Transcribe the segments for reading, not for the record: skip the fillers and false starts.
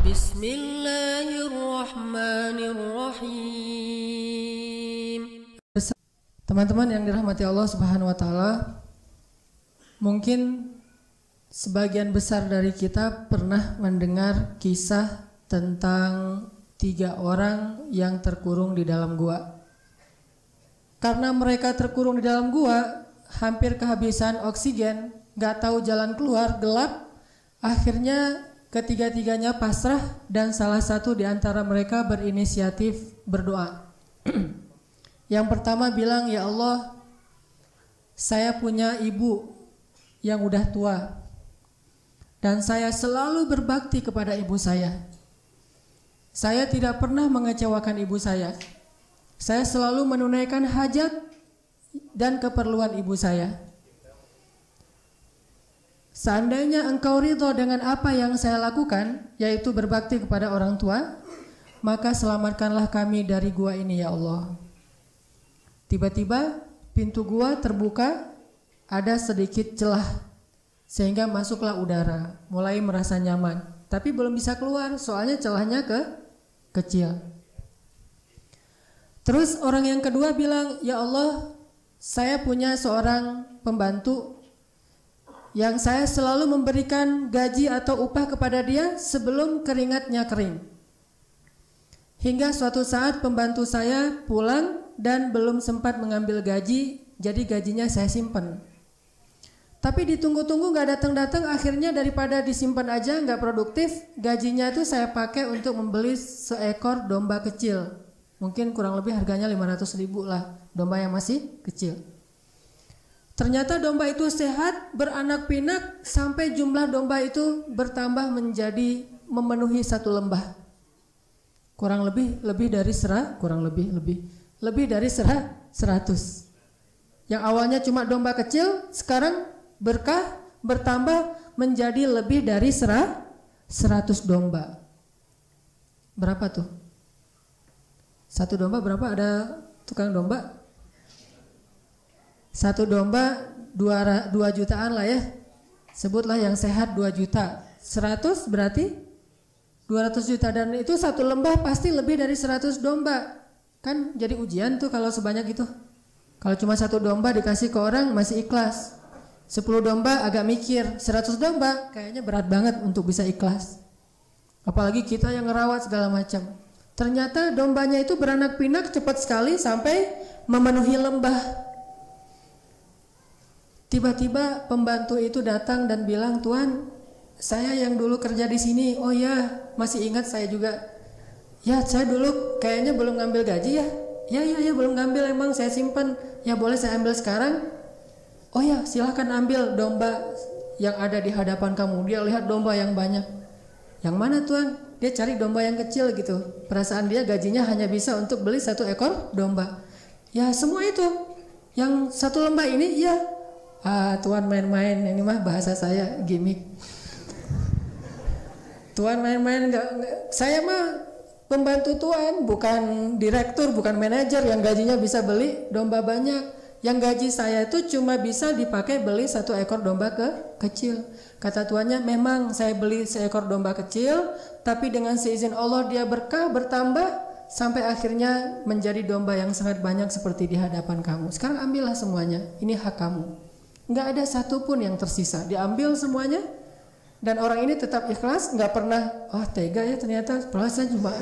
Bismillahirrahmanirrahim. Teman-teman yang dirahmati Allah Subhanahu wa taala, mungkin sebagian besar dari kita pernah mendengar kisah tentang 3 orang yang terkurung di dalam gua. Karena mereka terkurung di dalam gua, hampir kehabisan oksigen, gak tahu jalan keluar, gelap. Akhirnya ketiga-tiganya pasrah dan salah satu di antara mereka berinisiatif berdoa. Yang pertama bilang, ya Allah, saya punya ibu yang udah tua dan saya selalu berbakti kepada ibu saya. Saya tidak pernah mengecewakan ibu saya. Saya selalu menunaikan hajat dan keperluan ibu saya. Seandainya engkau ridho dengan apa yang saya lakukan, yaitu berbakti kepada orang tua, maka selamatkanlah kami dari gua ini ya Allah. Tiba-tiba pintu gua terbuka, ada sedikit celah, sehingga masuklah udara, mulai merasa nyaman. Tapi belum bisa keluar, soalnya celahnya kecil. Terus orang yang kedua bilang, ya Allah, saya punya seorang pembantu yang saya selalu memberikan gaji atau upah kepada dia sebelum keringatnya kering. Hingga suatu saat pembantu saya pulang dan belum sempat mengambil gaji, jadi gajinya saya simpan. Tapi ditunggu-tunggu gak datang-datang, akhirnya daripada disimpan aja gak produktif, gajinya itu saya pakai untuk membeli seekor domba kecil. Mungkin kurang lebih harganya 500.000 lah, domba yang masih kecil. Ternyata domba itu sehat, beranak pinak, sampai jumlah domba itu bertambah menjadi memenuhi satu lembah. Kurang lebih dari 100. Yang awalnya cuma domba kecil, sekarang berkah bertambah menjadi lebih dari 100 domba. Berapa tuh? Satu domba berapa? Ada tukang domba? Satu domba 2 jutaan lah ya. Sebutlah yang sehat 2 juta. 100 berarti 200 juta. Dan itu satu lembah pasti lebih dari 100 domba. Kan jadi ujian tuh kalau sebanyak itu. Kalau cuma satu domba dikasih ke orang masih ikhlas. 10 domba agak mikir. 100 domba kayaknya berat banget untuk bisa ikhlas. Apalagi kita yang ngerawat segala macam. Ternyata dombanya itu beranak pinak cepat sekali sampai memenuhi lembah. Tiba-tiba pembantu itu datang dan bilang, Tuan, saya yang dulu kerja di sini. Oh ya, masih ingat saya juga. Ya, saya dulu kayaknya belum ngambil gaji ya. Ya, belum ngambil, emang saya simpan. Ya boleh saya ambil sekarang. Oh ya, silahkan ambil domba yang ada di hadapan kamu. Dia lihat domba yang banyak. Yang mana Tuan? Dia cari domba yang kecil gitu. Perasaan dia gajinya hanya bisa untuk beli 1 ekor domba. Ya semua itu. Yang 1 lembah ini, ya. Tuan main-main, ini mah bahasa saya gimmick. Tuan main-main, saya mah pembantu Tuan, bukan direktur, bukan manajer yang gajinya bisa beli domba banyak. Yang gaji saya itu cuma bisa dipakai beli 1 ekor domba kecil. Kata tuannya, memang saya beli seekor domba kecil, tapi dengan seizin Allah dia berkah bertambah sampai akhirnya menjadi domba yang sangat banyak seperti di hadapan kamu. Sekarang ambillah semuanya, ini hak kamu. Nggak ada satupun yang tersisa, diambil semuanya. Dan orang ini tetap ikhlas, nggak pernah, tega ya ternyata, perasaan cuma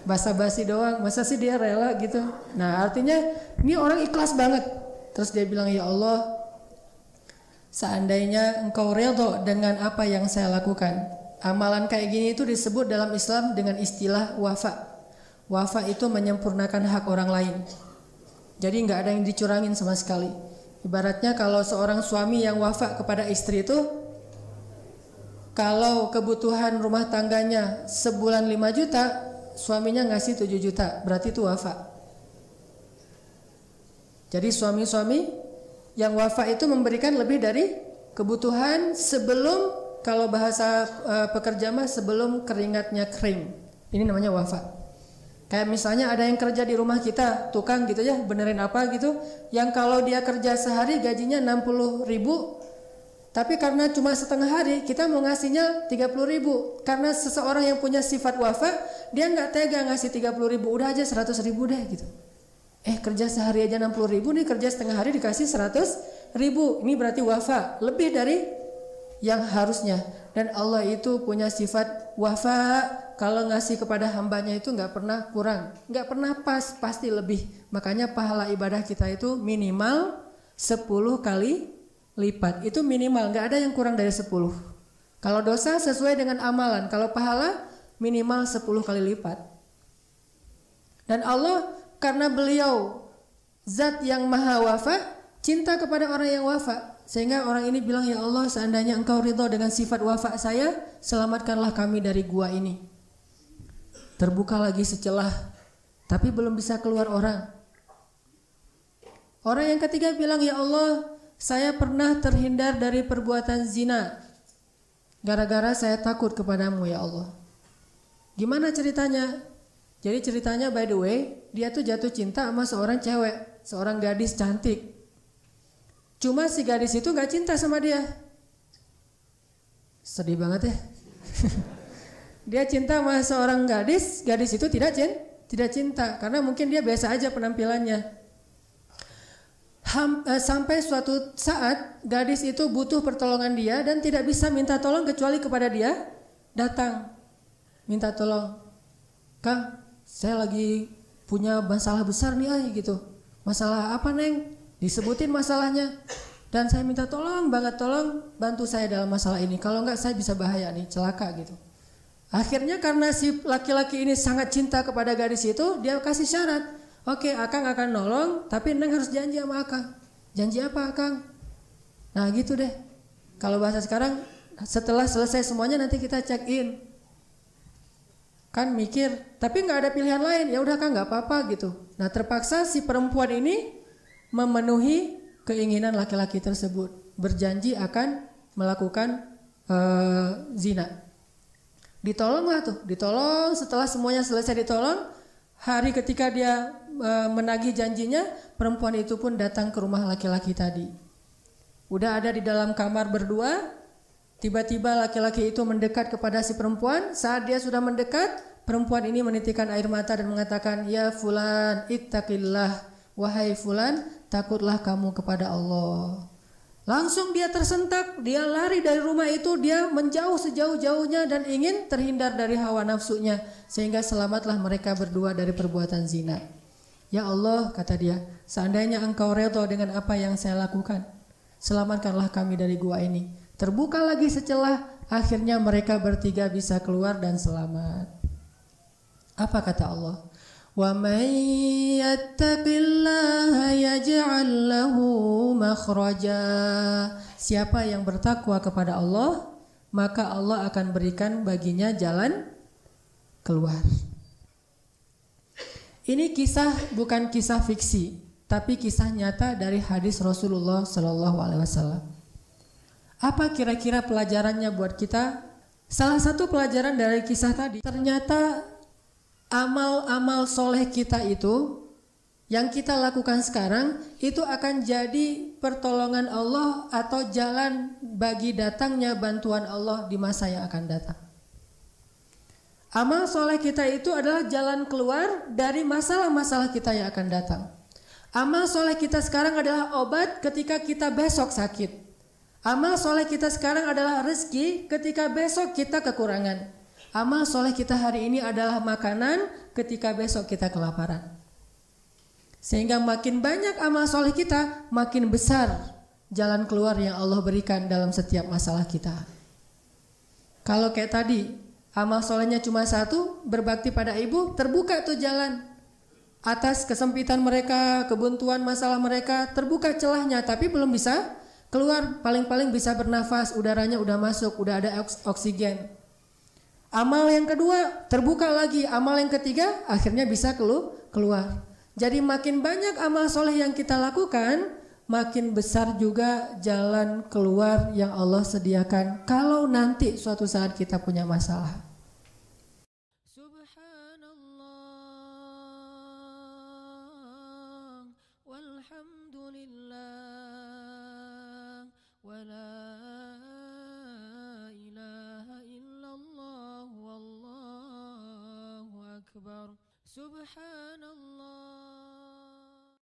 basa-basi doang, masa sih dia rela gitu. Nah artinya ini orang ikhlas banget. Terus dia bilang, ya Allah, seandainya engkau redho dengan apa yang saya lakukan. Amalan kayak gini itu disebut dalam Islam dengan istilah wafa. Wafa itu menyempurnakan hak orang lain. Jadi nggak ada yang dicurangin sama sekali. Ibaratnya kalau seorang suami yang wafa kepada istri itu, kalau kebutuhan rumah tangganya sebulan 5 juta, suaminya ngasih 7 juta, berarti itu wafa. Jadi suami-suami yang wafa itu memberikan lebih dari kebutuhan sebelum, kalau bahasa pekerja mah sebelum keringatnya kering. Ini namanya wafa. Kayak misalnya ada yang kerja di rumah kita, tukang gitu ya, benerin apa gitu, yang kalau dia kerja sehari gajinya 60.000, Tapi karena cuma setengah hari, kita mau ngasihnya 30.000. Karena seseorang yang punya sifat wafa, dia nggak tega ngasih 30.000, udah aja 100.000 deh gitu. Kerja sehari aja 60.000 nih, kerja setengah hari dikasih 100.000. Ini berarti wafa, lebih dari yang harusnya. Dan Allah itu punya sifat wafa, kalau ngasih kepada hambanya itu nggak pernah kurang, nggak pernah pas, pasti lebih. Makanya pahala ibadah kita itu minimal 10 kali lipat, itu minimal, nggak ada yang kurang dari 10. Kalau dosa sesuai dengan amalan, kalau pahala minimal 10 kali lipat. Dan Allah karena beliau zat yang maha wafa, cinta kepada orang yang wafa, sehingga orang ini bilang, ya Allah, seandainya engkau ridho dengan sifat wafa saya, selamatkanlah kami dari gua ini. Terbuka lagi secelah, tapi belum bisa keluar orang. Orang yang ketiga bilang, ya Allah, saya pernah terhindar dari perbuatan zina gara-gara saya takut kepadamu ya Allah. Gimana ceritanya? Jadi ceritanya, by the way, dia tuh jatuh cinta sama seorang cewek, seorang gadis cantik. Cuma si gadis itu gak cinta sama dia. Sedih banget ya. Dia cinta sama seorang gadis, gadis itu tidak cinta karena mungkin dia biasa aja penampilannya. Sampai suatu saat gadis itu butuh pertolongan dia dan tidak bisa minta tolong kecuali kepada dia. Datang minta tolong, Kang, saya lagi punya masalah besar nih gitu. Masalah apa Neng? Disebutin masalahnya. Dan saya minta tolong banget, tolong bantu saya dalam masalah ini. Kalau enggak saya bisa bahaya nih, celaka gitu. Akhirnya karena si laki-laki ini sangat cinta kepada gadis itu, dia kasih syarat. Oke, Akang akan nolong, tapi Neng harus janji sama Akang. Janji apa Akang? Nah gitu deh. Kalau bahasa sekarang, setelah selesai semuanya nanti kita check in. Kan mikir, tapi nggak ada pilihan lain. Ya udah Kang, nggak apa-apa gitu. Nah terpaksa si perempuan ini memenuhi keinginan laki-laki tersebut, berjanji akan melakukan zina. Ditolonglah tuh, ditolong. Setelah semuanya selesai ditolong, hari ketika dia menagih janjinya, perempuan itu pun datang ke rumah laki-laki tadi. Udah ada di dalam kamar berdua, tiba-tiba laki-laki itu mendekat kepada si perempuan. Saat dia sudah mendekat, perempuan ini menitikkan air mata dan mengatakan, ya fulan, ittaqillah, wahai fulan, takutlah kamu kepada Allah. Langsung dia tersentak, dia lari dari rumah itu, dia menjauh sejauh-jauhnya dan ingin terhindar dari hawa nafsunya, sehingga selamatlah mereka berdua dari perbuatan zina. Ya Allah, kata dia, seandainya engkau redha dengan apa yang saya lakukan, selamatkanlah kami dari gua ini. Terbuka lagi secelah, akhirnya mereka bertiga bisa keluar dan selamat. Apa kata Allah? Wa may yattaqillaha yaj'al lahu makhraja. Siapa yang bertakwa kepada Allah, maka Allah akan berikan baginya jalan keluar. Ini kisah bukan kisah fiksi, tapi kisah nyata dari hadis Rasulullah Sallallahu Alaihi Wasallam. Apa kira-kira pelajarannya buat kita? Salah satu pelajaran dari kisah tadi, ternyata amal-amal soleh kita itu yang kita lakukan sekarang itu akan jadi pertolongan Allah atau jalan bagi datangnya bantuan Allah di masa yang akan datang. Amal soleh kita itu adalah jalan keluar dari masalah-masalah kita yang akan datang. Amal soleh kita sekarang adalah obat ketika kita besok sakit. Amal soleh kita sekarang adalah rezeki ketika besok kita kekurangan. Amal soleh kita hari ini adalah makanan ketika besok kita kelaparan. Sehingga makin banyak amal soleh kita, makin besar jalan keluar yang Allah berikan dalam setiap masalah kita. Kalau kayak tadi, amal solehnya cuma satu, berbakti pada ibu, terbuka tuh jalan. Atas kesempitan mereka, kebuntuan masalah mereka, terbuka celahnya, tapi belum bisa keluar. Paling-paling bisa bernafas, udaranya udah masuk, udah ada oksigen. Amal yang kedua, terbuka lagi. Amal yang ketiga, akhirnya bisa keluar. Jadi makin banyak amal soleh yang kita lakukan, makin besar juga jalan keluar yang Allah sediakan kalau nanti suatu saat kita punya masalah. Subhanallah walhamdulillah wala أكبر سبحان